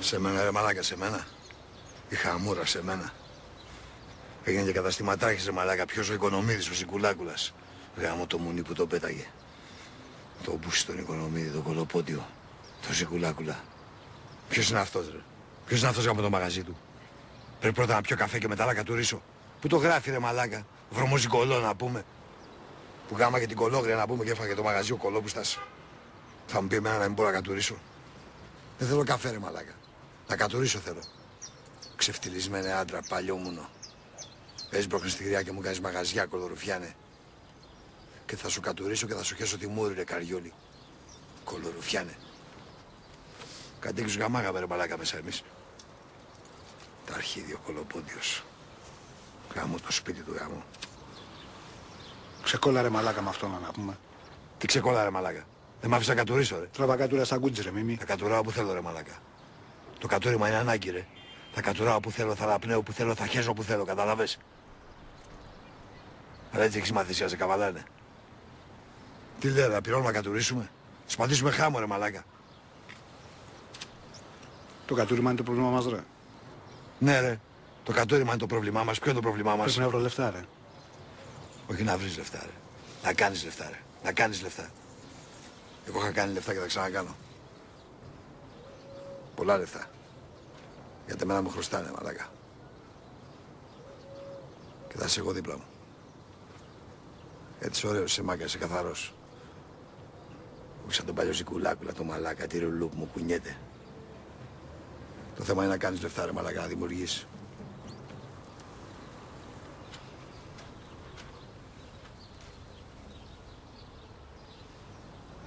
Σε μένα ρε μαλάκα, σε μένα. Η χαμούρα σε μένα. Έγινε και καταστηματάρχης ρε μαλάκα. Ποιος ο Οικονομίδης, ο Σικουλάκουλας. Γάμο το μουνί που το πέταγε. Το μπούσι τον Οικονομίδη, το κολοπότιο. Το Σικουλάκουλα. Ποιος είναι αυτός ρε. Ποιος είναι αυτός από το μαγαζί του. Πρέπει πρώτα να πιω καφέ και μετά να κατουρίσω. Πού το γράφει ρε μαλάκα. Βρωμοζικολό να πούμε. Που γάμα και την κολόγρια να πούμε και έφαγε το μαγαζί ο Κολόπουστας. Θα μου πει εμένα να μην μπορώ να κατουρίσω. Δεν θέλω καφέ ρε μαλάκα. Να κατουρίσω θέλω. Ξεφτυλισμένε άντρα, παλιόμουνο. Έσπροχνες στη γριά και μου κάνεις μαγαζιά, κολορουφιάνε. Και θα σου κατουρίσω και θα σου χέσω τη μούρη ρε καριόλι. Κολορουφιάνε. Κατοίκους γαμάγαμε ρε μαλάκα μέσα εμείς. Τα αρχίδιο κολοπόντιος. Γάμω το σπίτι του γάμου. Ξεκόλα ρε μαλάκα με αυτόν να πούμε. Τι ξεκόλα ρε μαλάκα. Δεν μ' άφησε να κατουρίσω ρε. Τραβά κατούρα στα γκούτζι ρε μίμη. Θα κατουράω όπου θέλω ρε μαλάκα. Το κατούριμα είναι ανάγκη ρε. Θα κατουράω όπου θέλω, θα αναπνέω όπου θέλω, θα χέζω όπου θέλω, καταλαβες. Αλλά έτσι έχεις μάθει σε καβαλάνε. Τι λέει ρε, πυρώνουμε να κατουρίσουμε. Σπαντήσουμε χάμο ρε μαλάκα. Το κατούριμα είναι το πρόβλημα μας ρε. Ναι ρε. Το κατούριμα είναι το πρόβλημά μας. Ποιο είναι το πρόβλημά μας. Πρέπει να βρω λεφτά ρε. Όχι να βρεις λεφτά ρε. Να κάνεις λεφτά ρε. Να κάνεις λεφτά. Εγώ είχα κάνει λεφτά και θα ξανακάνω. Πολλά λεφτά. Γιατί εμένα μου χρωστάνε μαλάκα. Και θα είσαι εγώ δίπλα μου. Έτσι ωραίος είσαι μάκα, είσαι καθαρός. Όχι σαν τον παλιό Σικουλάκουλα, το μαλάκα, τη ρουλού που μου κουνιέται. Το θέμα είναι να κάνεις λεφτά ρε μαλάκα, να δημιουργείς.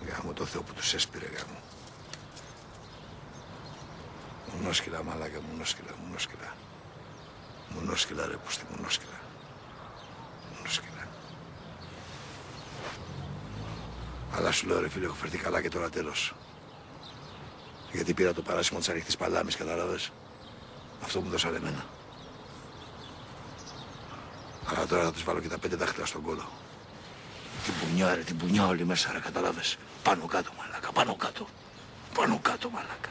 Γάμο το Θεό που τους έσπηρε γάμο. Μουνόσκυλα μαλάκα, μουνόσκυλα, μουνόσκυλα. Μουνόσκυλα ρε πούστη, μουνόσκυλα. Μουνόσκυλα. Αλλά σου λέω ρε φίλε, έχω φερθεί καλά και τώρα τέλος. Γιατί πήρα το παράσημο της ανοιχτής παλάμης, κατάλαβες. Αυτό μου δώσανε εμένα. Αλλά τώρα θα τους βάλω και τα 5 δάχτυλα στον κόλο. Την πουνιά ρε, την πουνιά όλη μέσα ρε, κατάλαβες. Πάνω κάτω μαλάκα, πάνω κάτω. Πάνω κάτω μαλάκα.